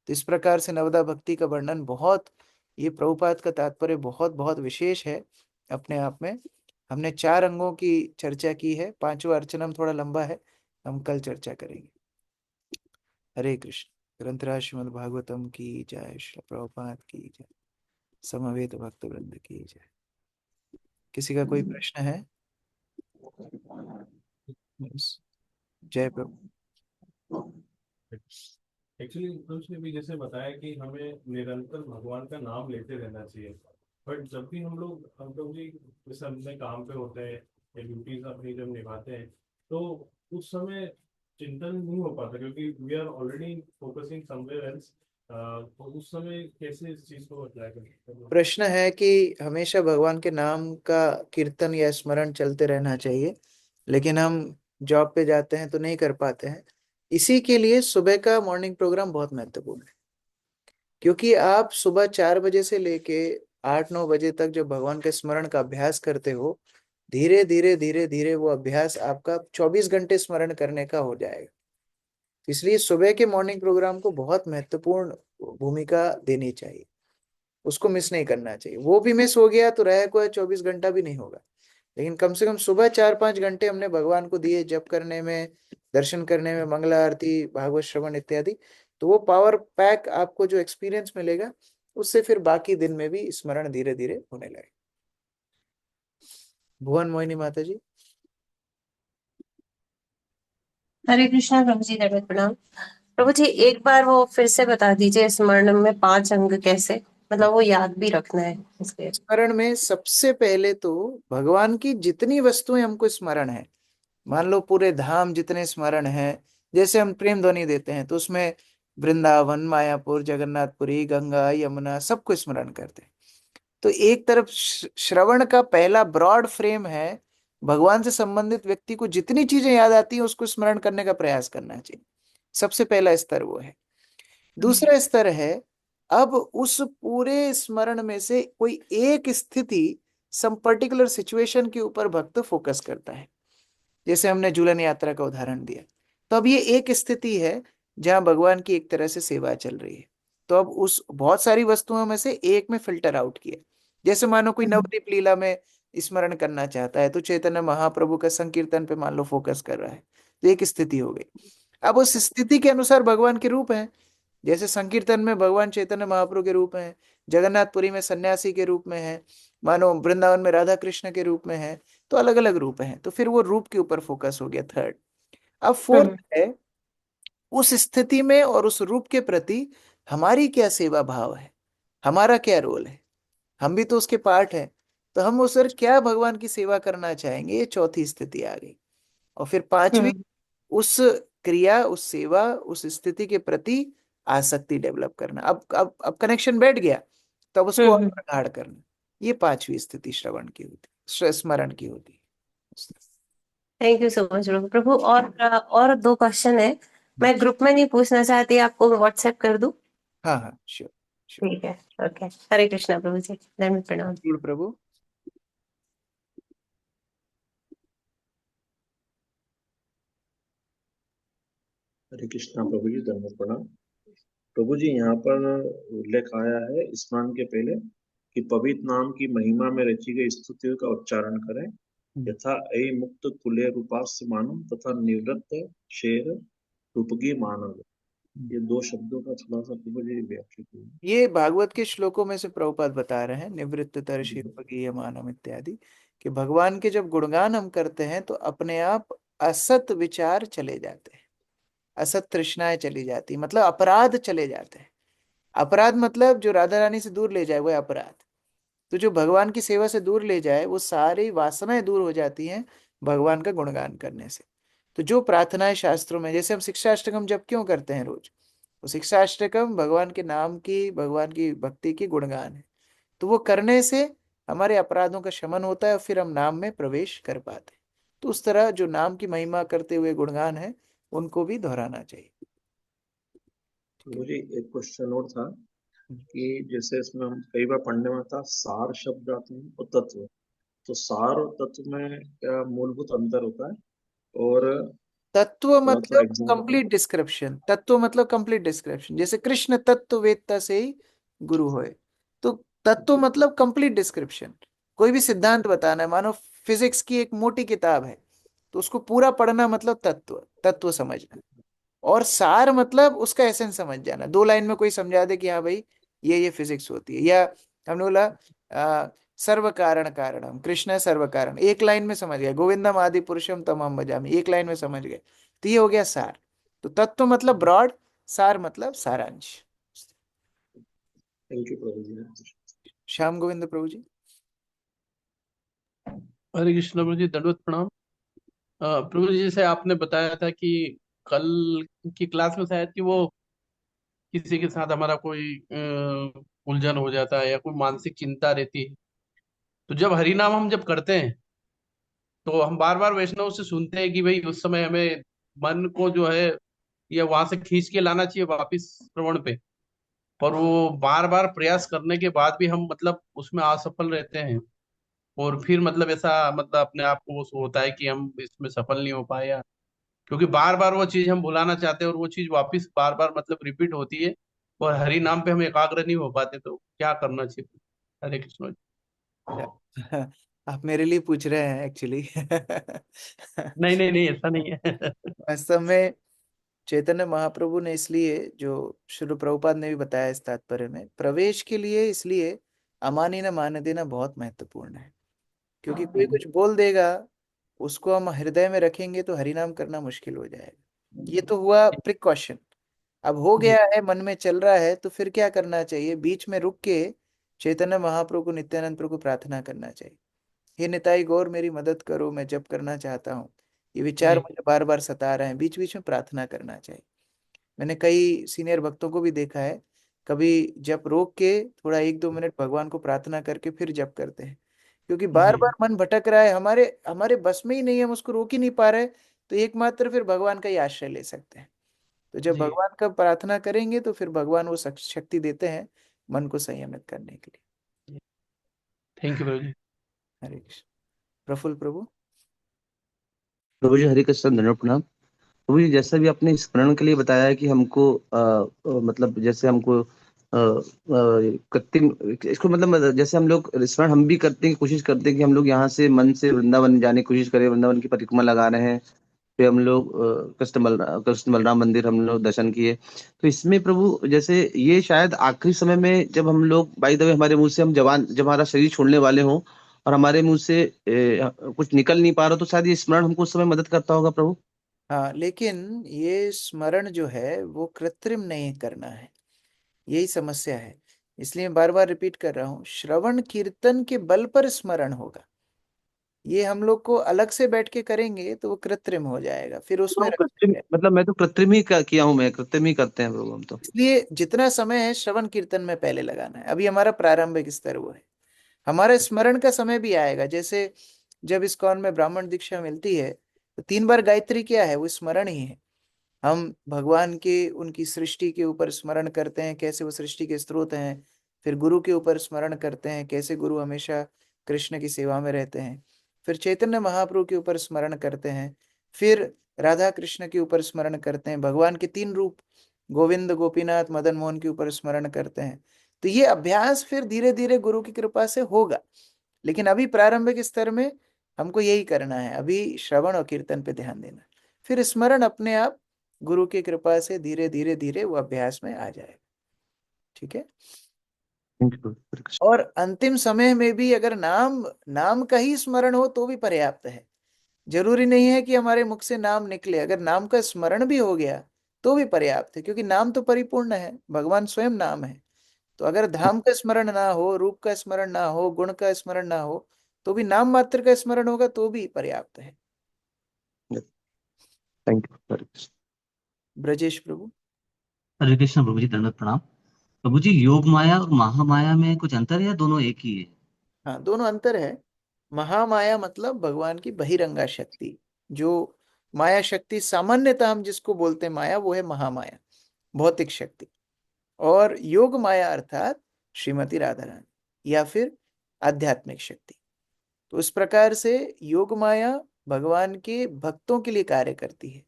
तो इस प्रकार से नवदा भक्ति का वर्णन बहुत, ये प्रभुपाद का तात्पर्य बहुत बहुत विशेष है अपने आप में। हमने 4 अंगों की चर्चा की है, 5वां अर्चनम थोड़ा लंबा है, हम कल चर्चा करेंगे। हरे कृष्ण। ग्रंथराज श्रीमद् भागवतम की जय, श्री प्रभुपाद की जय, समवेत भक्त वृंद की जय। किसी का कोई प्रश्न है? जय प्रभु। एक्चुअली उसने भी जैसे बताया कि हमें निरंतर भगवान का नाम लेते रहना चाहिए, बट जब भी हम लोग भी जैसे अपने काम पे होते हैं या ड्यूटीज अपनी जब निभाते हैं, तो उस समय चिंतन नहीं हो पाता क्योंकि we are already focusing somewhere else. तो उस समय कैसे इस चीज को अप्लाई करें? प्रश्न है कि हमेशा भगवान के नाम का कीर्तन या स्मरण चलते रहना चाहिए, लेकिन हम जॉब पे जाते हैं तो नहीं कर पाते हैं। इसी के लिए सुबह का मॉर्निंग प्रोग्राम बहुत महत्वपूर्ण है, क्योंकि आप सुबह 4 बजे से लेके 8-9 बजे तक जब भगवान के स्मरण का अभ्यास करते हो, धीरे धीरे धीरे धीरे वो अभ्यास आपका 24 घंटे स्मरण करने का हो जाएगा। इसलिए सुबह के मॉर्निंग प्रोग्राम को बहुत महत्वपूर्ण भूमिका देनी चाहिए, उसको मिस नहीं करना चाहिए। वो भी मिस हो गया तो रह कोई 24 घंटा भी नहीं होगा, लेकिन कम से कम सुबह 4-5 घंटे हमने भगवान को दिए जप करने में, दर्शन करने में, मंगला आरती, भागवत श्रवण इत्यादि, तो वो पावर पैक आपको जो एक्सपीरियंस मिलेगा, उससे फिर बाकी दिन में भी स्मरण धीरे धीरे होने लगे। भुवन मोहिनी माता जी। हरे कृष्णा प्रभु जी, दंडवत प्रणाम। प्रभु जी एक बार वो फिर से बता दीजिए, स्मरण में 5 अंग कैसे, मतलब वो याद भी रखना है इसलिए। स्मरण में सबसे पहले तो भगवान की जितनी वस्तुएं हमको स्मरण है, मान लो पूरे धाम जितने स्मरण है, जैसे हम प्रेम ध्वनि देते हैं तो उसमें वृंदावन, मायापुर, जगन्नाथपुरी, गंगा, यमुना सबको स्मरण करते हैं। तो एक तरफ श्रवण का पहला ब्रॉड फ्रेम है, भगवान से संबंधित व्यक्ति को जितनी चीजें याद आती हैं उसको स्मरण करने का प्रयास करना चाहिए। सबसे पहला स्तर वो है। दूसरा स्तर है, अब उस पूरे स्मरण में से कोई एक स्थिति, सम पर्टिकुलर सिचुएशन के ऊपर भक्त फोकस करता है। जैसे हमने झूलन यात्रा का उदाहरण दिया, तो अब ये एक स्थिति है जहां भगवान की एक तरह से सेवा चल रही है। तो अब उस बहुत सारी वस्तुओं में से एक में फिल्टर आउट किया। जैसे मानो कोई नवदीप लीला में स्मरण करना चाहता है, तो चैतन्य महाप्रभु का संकीर्तन पे मान लो फोकस कर रहा है, तो एक स्थिति हो गई। अब उस स्थिति के अनुसार भगवान के रूप हैं, जैसे संकीर्तन में भगवान चैतन्य महाप्रभु के रूप हैं, जगन्नाथपुरी में सन्यासी के रूप में है, मानो वृंदावन में राधा कृष्ण के रूप में है, तो अलग अलग रूप हैं। तो फिर वो रूप के ऊपर फोकस हो गया, थर्ड। अब फोर्थ है, उस स्थिति में और उस रूप के प्रति हमारी क्या सेवा भाव है, हमारा क्या रोल है, हम भी तो उसके पार्ट हैं, तो हम उस क्या भगवान की सेवा करना चाहेंगे, ये चौथी स्थिति आ गई। और फिर 5वीं, उस क्रिया, उस सेवा, उस स्थिति के प्रति आसक्ति डेवलप करना, अब कनेक्शन बैठ गया, तब उसको और प्रगाढ़ करना। ये पांचवी स्थिति श्रवण की होती, स्मरण की होती है। थैंक यू सो मच प्रभु। प्रभु और दो क्वेश्चन है, मैं ग्रुप में नहीं पूछना चाहती, आपको व्हाट्सएप कर दूं? हाँ हाँ, श्योर श्योर। ठीक है, ओके। हरे कृष्णा प्रभु जी, धन्यवाद, प्रणाम। प्रभु। हरे कृष्णा प्रभु जी, धन्यवाद, प्रणाम। प्रभु जी, यहाँ पर उल्लेख आया है स्नान के पहले कि पवित्र नाम की महिमा में रची गई स्तुतियों का उच्चारण करें, यथा ऐ मुक्त कुले रूपास्य मानव तथा निवृत्त शेर रूपगी मानव। ये दो शब्दों का थोड़ा सा प्रभु जी व्याख्या कीजिए। ये भागवत के श्लोकों में से प्रभुपाद बता रहे हैं, निवृत्त तरशीर्पगीय मानम इत्यादि, कि भगवान के जब गुणगान हम करते हैं तो अपने आप असत विचार चले जाते हैं, असत तृष्णाएं चली जाती, मतलब अपराध चले जाते हैं। अपराध मतलब जो राधा रानी से दूर ले जाए वो है अपराध। तो जो भगवान की सेवा से दूर ले जाए वो सारी वासनाएं दूर हो जाती हैं भगवान का गुणगान करने से। तो जो प्रार्थनाएं शास्त्रों में, जैसे हम शिक्षाष्टकम जब क्यों करते हैं रोज, वो शिक्षाष्टकम भगवान के नाम की, भगवान की भक्ति की गुणगान है। तो वो करने से हमारे अपराधों का शमन होता है और फिर हम नाम में प्रवेश कर पाते हैं। तो उस तरह जो नाम की महिमा करते हुए गुणगान है उनको भी दोहराना चाहिए। मुझे एक क्वेश्चन और था कि जैसे इसमें हम कई बार पढ़ने में था सार शब्द आते हैं और तत्व, तो सार और तत्व में क्या मूलभूत अंतर होता है? और तत्व थोड़ा सा मतलब एग्जाम्पल। कंप्लीट डिस्क्रिप्शन, तत्व मतलब कंप्लीट डिस्क्रिप्शन, जैसे कृष्ण तत्व वेत्ता से ही गुरु होए। तो तत्व मतलब कंप्लीट डिस्क्रिप्शन। कोई भी सिद्धांत बताना है, मानो फिजिक्स की एक मोटी किताब है तो उसको पूरा पढ़ना मतलब तत्व, तत्व समझना। और सार मतलब उसका एसेंस समझ जाना, दो लाइन में कोई समझा दे कि हाँ भाई ये फिजिक्स होती है। या हमने बोला सर्व कारण कारणम, कृष्ण है सर्व कारण, एक लाइन में समझ गए। गोविंदम आदि पुरुषम तमहम भजामि, एक लाइन में समझ गए। तो ये हो गया सार। तो तत्व मतलब ब्रॉड, सार मतलब सारांश। थैंक यू प्रभु जी। श्याम गोविंद प्रभु जी। हरे कृष्ण प्रभु जी, दंडवत प्रणाम। प्रभु जी, जैसे आपने बताया था कि कल की क्लास में शायद कि वो किसी के साथ हमारा कोई उलझन हो जाता है या कोई मानसिक चिंता रहती है, तो जब हरि नाम हम जब करते हैं तो हम बार बार वैष्णव से सुनते हैं कि भाई उस समय हमें मन को जो है या वहां से खींच के लाना चाहिए वापिस श्रवण पे। और वो बार बार प्रयास करने के बाद भी हम मतलब उसमें असफल रहते हैं। और फिर मतलब ऐसा मतलब अपने आप को वो होता है कि हम इसमें सफल नहीं हो पाए, या क्योंकि बार बार वो चीज हम भुलाना चाहते हैं और वो चीज वापस बार बार मतलब रिपीट होती है और हरि नाम पे हम एकाग्र नहीं हो पाते, तो क्या करना चाहिए? हरे कृष्ण। आप मेरे लिए पूछ रहे हैं एक्चुअली। नहीं नहीं नहीं, ऐसा नहीं है। वास्तव में चैतन्य महाप्रभु ने इसलिए, जो श्री प्रभुपाद ने भी बताया इस तात्पर्य में, प्रवेश के लिए इसलिए अमानी न मान देना बहुत महत्वपूर्ण है। क्योंकि कोई कुछ बोल देगा, उसको हम हृदय में रखेंगे तो हरिनाम करना मुश्किल हो जाएगा। ये तो हुआ प्रिकॉशन। अब हो जी गया है, मन में चल रहा है, तो फिर क्या करना चाहिए? बीच में रुक के चैतन्य महाप्रभु को, नित्यानंद प्रभु को प्रार्थना करना चाहिए, हे निताई गौर मेरी मदद करो, मैं जप करना चाहता हूँ, ये विचार जी मुझे बार बार सता रहे हैं। बीच बीच में प्रार्थना करना चाहिए। मैंने कई सीनियर भक्तों को भी देखा है, कभी जप रोक के थोड़ा एक दो मिनट भगवान को प्रार्थना करके फिर जप करते हैं। क्योंकि बार जी बार मन भटक रहा है, हमारे हमारे बस में ही नहीं है, हम उसको रोक ही नहीं पा रहे। तो एकमात्र फिर भगवान का ही आश्रय ले सकते हैं। तो जब जी। भगवान का प्रार्थना करेंगे तो फिर भगवान वो शक्ति देते हैं मन को संयमित करने के लिए। थैंक यू प्रभु जी। हरे कृष्ण। प्रफुल्ल प्रभु। प्रभु जी, हरे कृष्ण, धन्यवाद, प्रणाम। प्रभु जी, जैसा भी आपने स्मरण के लिए बताया है कि हमको मतलब जैसे हमको कृत्रिम, इसको मतलब जैसे हम लोग स्मरण हम भी करते हैं, कोशिश करते हैं कि हम लोग यहाँ से मन से वृंदावन जाने की कोशिश करें, वृंदावन की परिक्रमा लगा रहे हैं, फिर हम लोग कृष्ण बलराम मंदिर हम लोग दर्शन किए। तो इसमें प्रभु जैसे ये शायद आखिरी समय में जब हम लोग बाई द वे हमारे मुंह से हम जवान जब हमारा शरीर छोड़ने वाले हों और हमारे मुंह से कुछ निकल नहीं पा रहा, तो शायद ये स्मरण हमको उस समय मदद करता होगा प्रभु। हाँ, लेकिन ये स्मरण जो है वो कृत्रिम नहीं करना है, यही समस्या है। इसलिए बार बार रिपीट कर रहा हूं, श्रवण कीर्तन के बल पर स्मरण होगा। ये हम लोग को अलग से बैठ के करेंगे तो वो कृत्रिम हो जाएगा, फिर उसमें तो रस कृत्रिम है। मतलब मैं तो कृत्रिम ही किया हूँ, मैं कृत्रिम ही करते हैं प्रभु हम तो। इसलिए जितना समय है श्रवण कीर्तन में पहले लगाना है। अभी हमारा प्रारंभिक स्तर वो है। हमारा स्मरण का समय भी आएगा। जैसे जब इस्कॉन में ब्राह्मण दीक्षा मिलती है तो 3 बार गायत्री क्या है, वो स्मरण ही है। हम भगवान के उनकी सृष्टि के ऊपर स्मरण करते हैं, कैसे वो सृष्टि के स्रोत हैं। फिर गुरु के ऊपर स्मरण करते हैं, कैसे गुरु हमेशा कृष्ण की सेवा में रहते हैं। फिर चैतन्य महाप्रभु के ऊपर स्मरण करते हैं। फिर राधा कृष्ण के ऊपर स्मरण करते हैं। भगवान के 3 रूप गोविंद गोपीनाथ मदन मोहन के ऊपर स्मरण करते हैं। तो ये अभ्यास फिर धीरे धीरे गुरु की कृपा से होगा। लेकिन अभी प्रारंभिक स्तर में हमको यही करना है, अभी श्रवण और कीर्तन पे ध्यान देना है। फिर स्मरण अपने आप गुरु की कृपा से धीरे धीरे धीरे वो अभ्यास में आ जाएगा। ठीक है। Thank you, हरे कृष्ण। और अंतिम समय में भी अगर नाम नाम का ही स्मरण हो तो भी पर्याप्त है। जरूरी नहीं है कि हमारे मुख से नाम निकले, अगर नाम का स्मरण भी हो गया तो भी पर्याप्त है, क्योंकि नाम तो परिपूर्ण है, भगवान स्वयं नाम है। तो अगर धाम का स्मरण ना हो, रूप का स्मरण ना हो, गुण का स्मरण ना हो, तो भी नाम मात्र का स्मरण होगा तो भी पर्याप्त है। थैंक यू, हरे कृष्ण। ब्रजेश प्रभु। हरे कृष्ण प्रभु जी, दंडवत प्रणाम। प्रभु जी, योग माया और महामाया में कुछ अंतर है या दोनों एक ही है? हाँ, दोनों अंतर है। महामाया मतलब भगवान की बहिरंगा शक्ति। जो माया शक्ति सामान्यतः हम जिसको बोलते हैं माया, वो है महामाया, भौतिक शक्ति। और योग माया अर्थात श्रीमती राधा रानी या फिर आध्यात्मिक शक्ति। तो इस प्रकार से योग माया भगवान के भक्तों के लिए कार्य करती है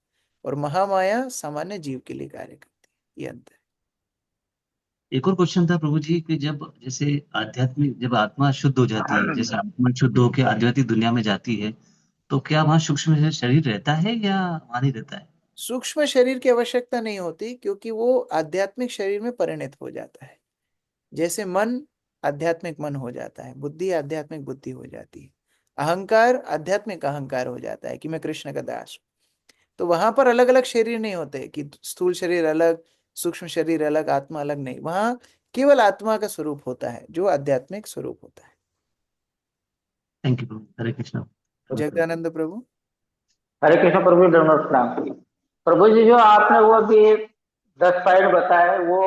और महामाया सामान्य जीव के लिए कार्य करती है। ये अंतर है। एक और क्वेश्चन था प्रभु जी कि जब जैसे आध्यात्मिक, जब आत्मा शुद्ध हो जाती है, जैसे आत्मा शुद्ध होकर आध्यात्मिक दुनिया में जाती है, तो क्या वहाँ सूक्ष्म शरीर रहता है या वहाँ नहीं रहता है? सूक्ष्म शरीर की आवश्यकता नहीं होती, क्योंकि वो आध्यात्मिक शरीर में परिणत हो जाता है। जैसे मन आध्यात्मिक मन हो जाता है, बुद्धि आध्यात्मिक बुद्धि हो जाती है, अहंकार आध्यात्मिक अहंकार हो जाता है कि मैं कृष्ण का दास हूं। तो वहां पर अलग अलग शरीर नहीं होते कि स्थूल शरीर अलग, सूक्ष्म शरीर अलग, आत्मा अलग, नहीं। वहां केवल आत्मा का स्वरूप होता है जो आध्यात्मिक स्वरूप होता है। थैंक यू प्रभु, हरे कृष्ण। जगदानंद प्रभु। हरे कृष्ण प्रभु जी, दंडवत प्रणाम। प्रभु जी, जो आपने वो अभी 10 पॉइंट बताए वो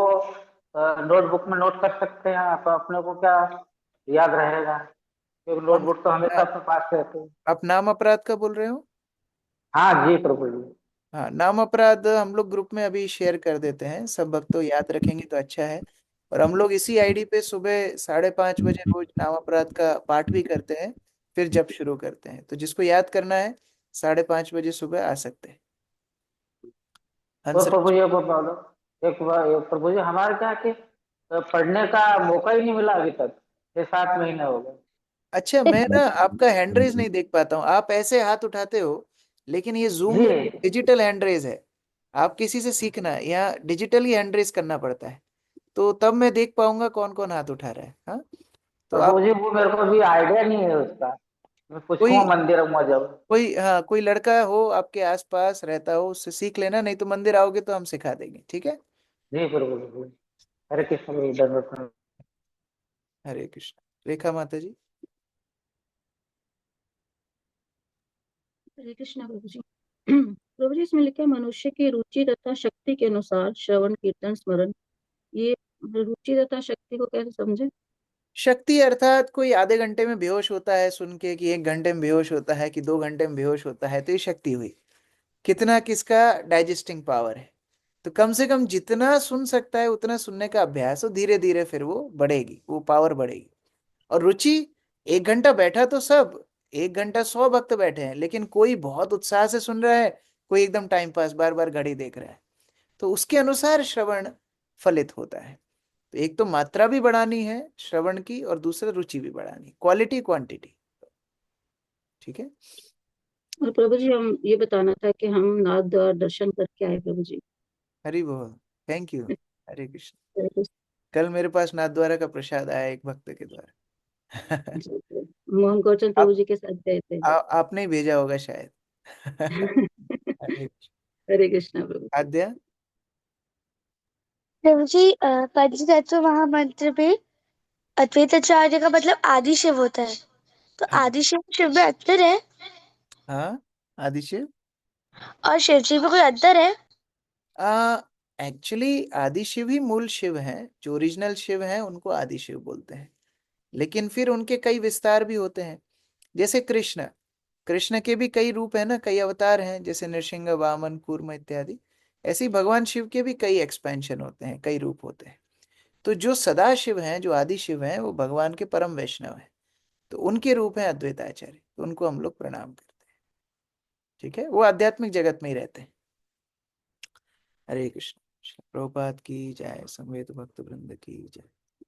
नोटबुक में नोट कर सकते हैं आप? अपने को क्या याद रहेगा, क्योंकि कौन नोटबुक तो हमेशा आप, अपने पास रहते हैं। आप नाम अपराध का बोल रहे हो? हाँ जी प्रभु जी। हाँ, नाम अपराध हम लोग ग्रुप में अभी शेयर कर देते हैं, सब भक्तों याद रखेंगे तो अच्छा है। और हम लोग इसी आईडी पे सुबह 5:30 बजे रोज नाम अपराध का पाठ भी करते हैं, फिर जप शुरू करते हैं। तो जिसको याद करना है 5:30 बजे सुबह आ सकते हैं। और प्रभु हंसराज। जी को बोलो, एक बार प्रभु जी, हमारे क्या कि पढ़ने का मौका ही नहीं मिला अभी तक, 6-7 महीने हो गए। अच्छा, मैं ना आपका हैंड रेज नहीं देख पाता हूँ। आप ऐसे हाथ उठाते हो, लेकिन ये जूम जी में डिजिटल हैंड रेज है। आप किसी से सीखना है, यहाँ डिजिटली हैंड रेज करना पड़ता है, तो तब मैं देख पाऊंगा कौन कौन हाथ उठा रहा है। हाँ, तो प्रभु आप जी, वो मेरे को अभी आइडिया नहीं है उसका, मैं कोई पूछूंगा मंदिर में जब। कोई लड़का हो आपके आसपास रहता हो, उससे सीख लेना, नहीं तो मंदिर आओगे तो हम सिखा देंगे। ठीक है। जी प्रभु जी। हरे कृष्ण प्रभु, दंडवत प्रणाम। हरे कृष्ण। रेखा माता जी। हरे कृष्णा प्रभु जी। प्रभु जी, इसमें लिखा है मनुष्य की रुचि तथा शक्ति के अनुसार श्रवण कीर्तन स्मरण। ये रुचि तथा शक्ति को कैसे समझे? शक्ति अर्थात कोई आधे घंटे में बेहोश होता है सुन के, कि 1 घंटे में बेहोश होता है, कि 2 घंटे में बेहोश होता है, तो ये शक्ति हुई। कितना किसका डाइजेस्टिंग पावर है। तो कम से कम जितना सुन सकता है उतना सुनने का अभ्यास हो, धीरे धीरे फिर वो बढ़ेगी, वो पावर बढ़ेगी। और रुचि, 1 घंटा बैठा तो सब, 1 घंटा 100 भक्त बैठे हैं, लेकिन कोई बहुत उत्साह से सुन रहा है, कोई एकदम टाइम पास बार बार घड़ी देख रहा है। तो उसके अनुसार श्रवण फलित होता है। तो एक तो मात्रा भी बढ़ानी है श्रवण की, और दूसरा रुचि भी बढ़ानी, क्वालिटी क्वांटिटी। ठीक है। और प्रभु जी, हम ये बताना था कि हम नाथ द्वारा दर्शन करके आए प्रभु जी। हरि बोल। Thank you. हरे कृष्ण। हरे कृष्ण। कल मेरे पास नाथ द्वारा का प्रसाद आया एक भक्त के द्वारा। जी, मोहन गौचन प्रभु आप जी के साथ गए थे। आपने ही भेजा होगा शायद। हरे कृष्ण। हरे कृष्णा प्रभु। आद्या। प्रभु जी, पंचतत्व महामंत्र में अद्वैत आचार्य का मतलब आदि शिव होता है। तो आदि शिव शिव में अंतर है हाँ, आदिशिव। और शिव जी में कोई अंतर है? एक्चुअली आदि शिव ही मूल शिव हैं, जो ओरिजिनल शिव हैं उनको आदि शिव बोलते हैं। लेकिन फिर उनके कई विस्तार भी होते हैं, जैसे कृष्ण। कृष्ण के भी कई रूप है ना, कई अवतार हैं, जैसे नृसिंह, वामन, कूर्म इत्यादि। ऐसे ही भगवान शिव के भी कई एक्सपेंशन होते हैं, कई रूप होते हैं। तो जो सदा शिव हैं, जो आदि शिव हैं, वो भगवान के परम वैष्णव हैं। तो उनके रूप हैं अद्वैताचार्य, तो उनको हम लोग प्रणाम करते हैं। ठीक है, वो आध्यात्मिक जगत में ही रहते हैं। हरे कृष्ण। प्रभुपाद की जय, समवेत भक्त वृंद की जय।